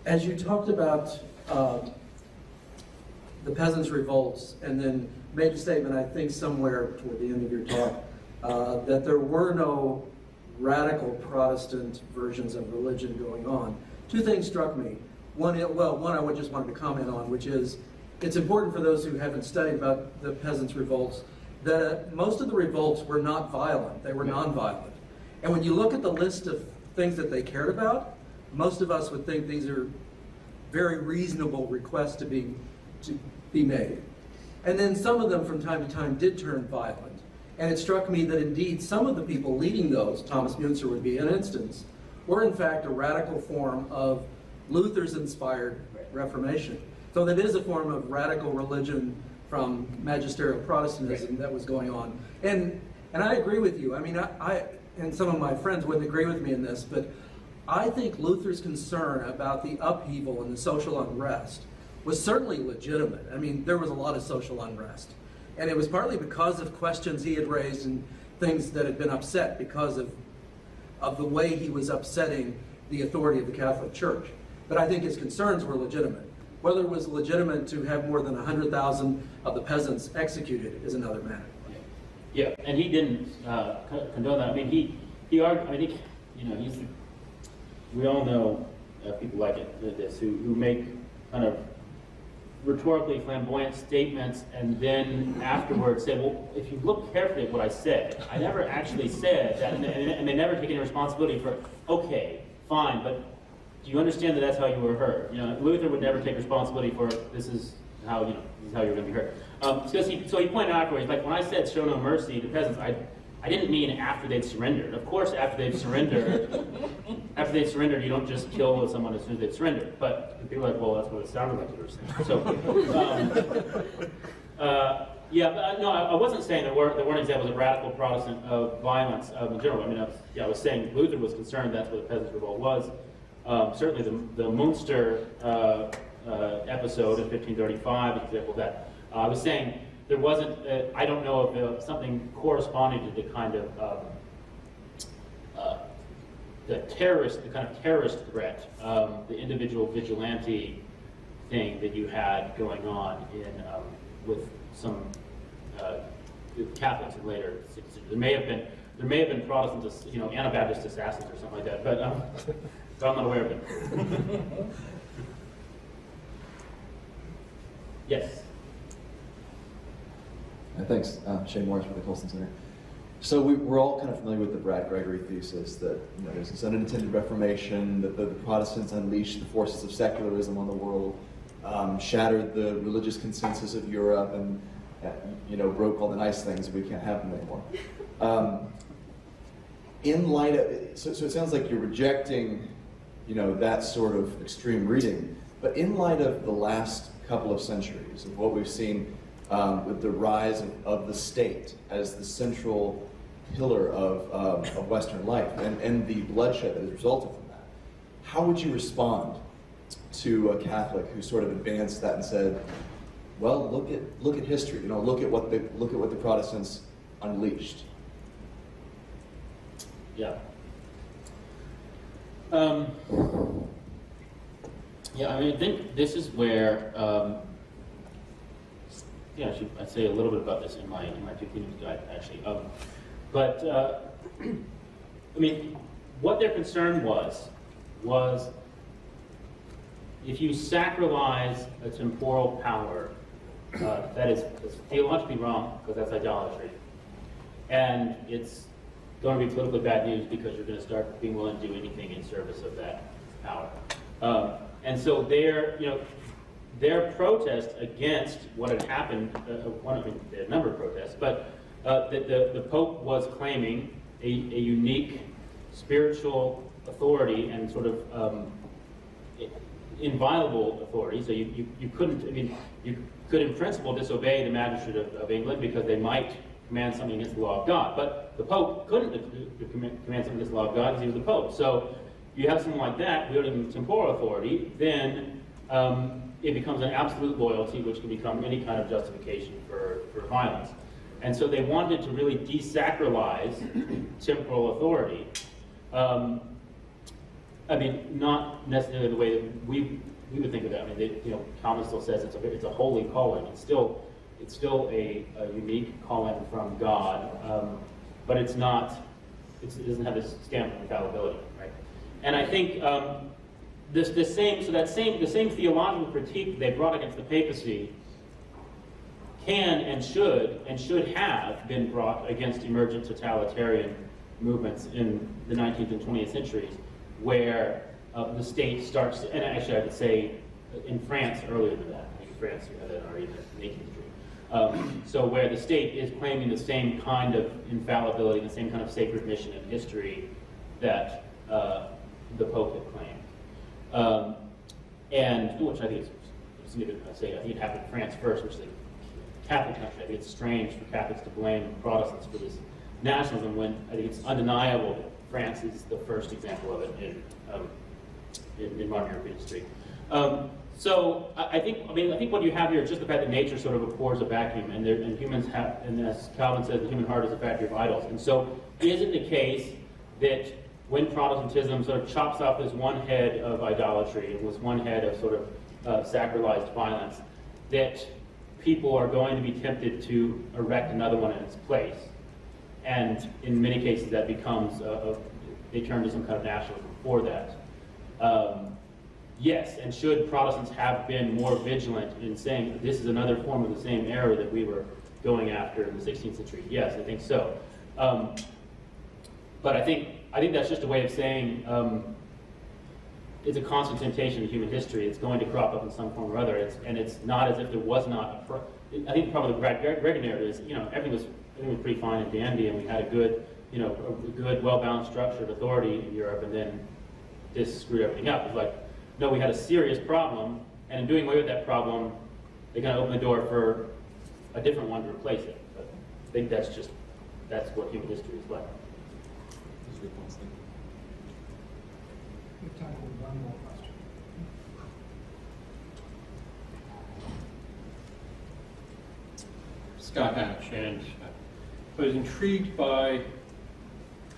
As you talked about the peasants' revolts, and then made a statement, I think somewhere toward the end of your talk, that there were no radical Protestant versions of religion going on. Two things struck me. One I would just wanted to comment on, which is, it's important for those who haven't studied about the peasants' revolts that most of the revolts were not violent, they were nonviolent. And when you look at the list of things that they cared about, most of us would think these are very reasonable requests to be made. And then some of them from time to time did turn violent. And it struck me that indeed some of the people leading those, Thomas Müntzer would be an instance, were in fact a radical form of Luther's inspired Reformation. So that is a form of radical religion from magisterial Protestantism that was going on. And I agree with you. I mean, I and some of my friends wouldn't agree with me in this, but I think Luther's concern about the upheaval and the social unrest was certainly legitimate. I mean, there was a lot of social unrest. And it was partly because of questions he had raised and things that had been upset because of the way he was upsetting the authority of the Catholic Church. But I think his concerns were legitimate. Whether it was legitimate to have more than 100,000 of the peasants executed is another matter. Yeah, and he didn't condone that. I mean, he argued, I think, we all know people like this who make kind of rhetorically flamboyant statements and then afterwards say, well, if you look carefully at what I said, I never actually said that, and they never take any responsibility for it. Okay, fine, but do you understand that that's how you were heard? Luther would never take responsibility for this is how, this is how you're going to be hurt. So he pointed out afterwards, like when I said show no mercy to peasants, I didn't mean after they'd surrendered. Of course, after they've surrendered, you don't just kill someone as soon as they've surrendered. But people are like, well, that's what it sounded like you were saying. So, yeah, but no, I wasn't saying there weren't examples of radical Protestant violence in general. I mean, I was saying Luther was concerned that's what the Peasants' Revolt was. Certainly, the Munster episode in 1535 is an example of that. I was saying there wasn't. I don't know if something corresponding to the kind of the kind of terrorist threat, the individual vigilante thing that you had going on in with some Catholics in later. There may have been Protestant, Anabaptist assassins or something like that, but I'm not aware of it. Yes. Thanks, Shane Morris for the Colson Center. So we're all kind of familiar with the Brad Gregory thesis that there's this unintended Reformation, that the Protestants unleashed the forces of secularism on the world, shattered the religious consensus of Europe, and broke all the nice things. We can't have them anymore. In light of, so it sounds like you're rejecting, that sort of extreme reading. But in light of the last couple of centuries of what we've seen with the rise of the state as the central pillar of Western life and the bloodshed that has resulted from that, how would you respond to a Catholic who sort of advanced that and said, well, look at history. Look at what the Protestants unleashed. Yeah. I think this is where. I'd say a little bit about this in my two themes guide actually. What their concern was if you sacralize a temporal power. That is theologically wrong, because that's idolatry. And it's going to be politically bad news because you're going to start being willing to do anything in service of that power. And so their protest against what had happened, there are a number of protests, but the Pope was claiming a unique spiritual authority and sort of inviolable authority. So you couldn't, you could in principle disobey the magistrate of England because they might command something against the law of God. But the Pope couldn't command something against the law of God because he was the Pope. So you have something like that wielding temporal authority, then it becomes an absolute loyalty, which can become any kind of justification for violence. And so they wanted to really desacralize temporal authority. Not necessarily the way that we would think of it. Calvin still says it's a holy calling. It's still a unique calling from God, but it's not. It doesn't have this stamp of infallibility, right? And I think the same theological critique they brought against the papacy can and should have been brought against emergent totalitarian movements in the 19th and 20th centuries, where the state starts to, and actually I would say in France earlier than that. I think in France you had that already in the 18th century. So where the state is claiming the same kind of infallibility, the same kind of sacred mission in history that the Pope had claimed. And which I think I think it happened in France first, which is a Catholic country. I think it's strange for Catholics to blame Protestants for this nationalism when I think it's undeniable that France is the first example of it in modern European history. So I think what you have here is just the fact that nature sort of abhors a vacuum, and humans have, and as Calvin says, the human heart is a factory of idols. And so is it the case that when Protestantism sort of chops off this one head of idolatry and this one head of sort of sacralized violence, that people are going to be tempted to erect another one in its place? And in many cases that becomes, they turn to some kind of nationalism for that. Yes, and should Protestants have been more vigilant in saying this is another form of the same error that we were going after in the 16th century? Yes, I think so. But I think that's just a way of saying it's a constant temptation in human history. It's going to crop up in some form or other. It's not as if there was not I think probably the Brad Gregory narrative is, everything was pretty fine and dandy, and we had a good, a good, well-balanced, structured authority in Europe, and then this screwed everything up. It's like, no, we had a serious problem, and in doing away with that problem, they kind of opened the door for a different one to replace it. But I think that's what human history is like. We have time for one more question. Scott Hatch, and I was intrigued by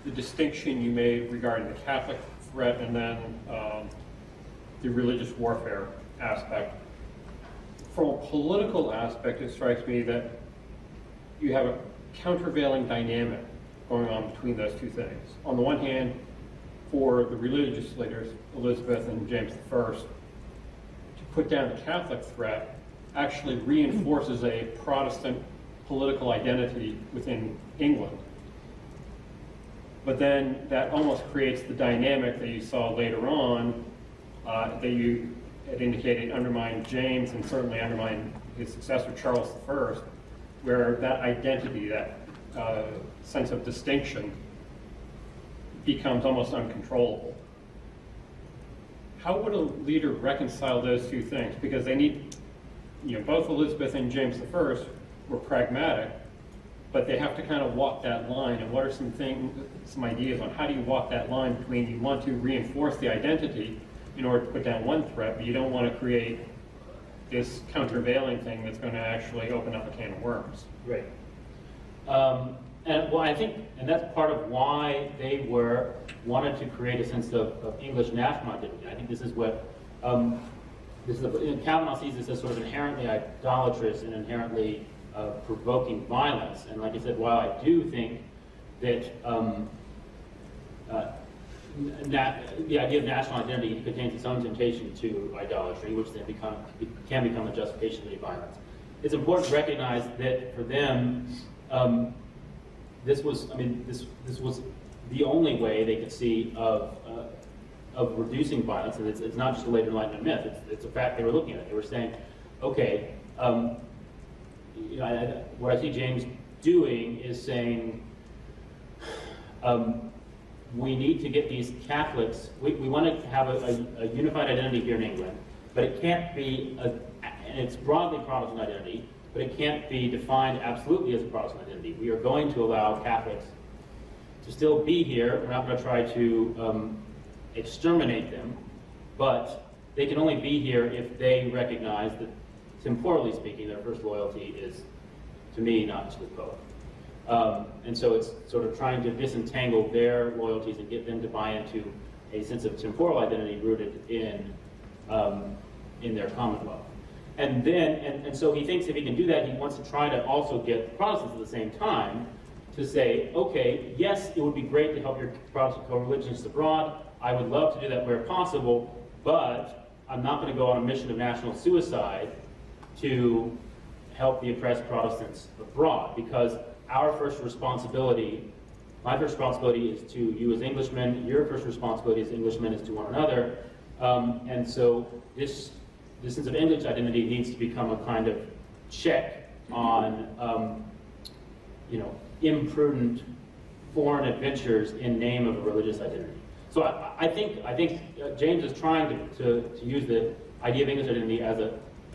the distinction you made regarding the Catholic threat and then the religious warfare aspect. From a political aspect, it strikes me that you have a countervailing dynamic going on between those two things. On the one hand, for the religious leaders, Elizabeth and James I, to put down the Catholic threat actually reinforces a Protestant political identity within England. But then that almost creates the dynamic that you saw later on, that you had indicated undermined James and certainly undermined his successor Charles I, where that identity, that sense of distinction becomes almost uncontrollable. How would a leader reconcile those two things? Because they need, both Elizabeth and James I were pragmatic, but they have to kind of walk that line. And what are some ideas on how do you walk that line between you want to reinforce the identity in order to put down one threat, but you don't want to create this countervailing thing that's going to actually open up a can of worms? Right. I think that's part of why they wanted to create a sense of English national identity. I think this is what Kavanaugh sees this as sort of inherently idolatrous and inherently provoking violence. And like I said, while I do think that the idea of national identity contains its own temptation to idolatry, which then can become a justification of any violence, it's important to recognize that for them, this was the only way they could see of reducing violence, and it's not just a later Enlightenment myth. It's a fact they were looking at. They were saying, okay, what I see James doing is saying, we need to get these Catholics. We want to have a unified identity here in England, but it can't be and it's broadly Protestant identity, but it can't be defined absolutely as a Protestant identity. We are going to allow Catholics to still be here. We're not going to try to exterminate them, but they can only be here if they recognize that, temporally speaking, their first loyalty is to me, not to the Pope. And so it's sort of trying to disentangle their loyalties and get them to buy into a sense of temporal identity rooted in their Commonwealth. And then, and so he thinks if he can do that, he wants to try to also get Protestants at the same time to say, okay, yes, it would be great to help your Protestant co-religionists abroad. I would love to do that where possible, but I'm not going to go on a mission of national suicide to help the oppressed Protestants abroad, because our first responsibility, my first responsibility is to you as Englishmen, your first responsibility as Englishmen is to one another. And so this sense of English identity needs to become a kind of check on, imprudent foreign adventures in name of a religious identity. So I think James is trying to use the idea of English identity as a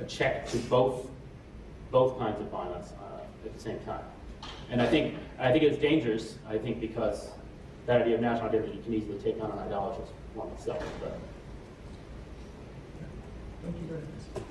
check to both kinds of violence at the same time. And I think it's dangerous, because that idea of national identity can easily take on an idolatrous form itself. But. Thank you very much.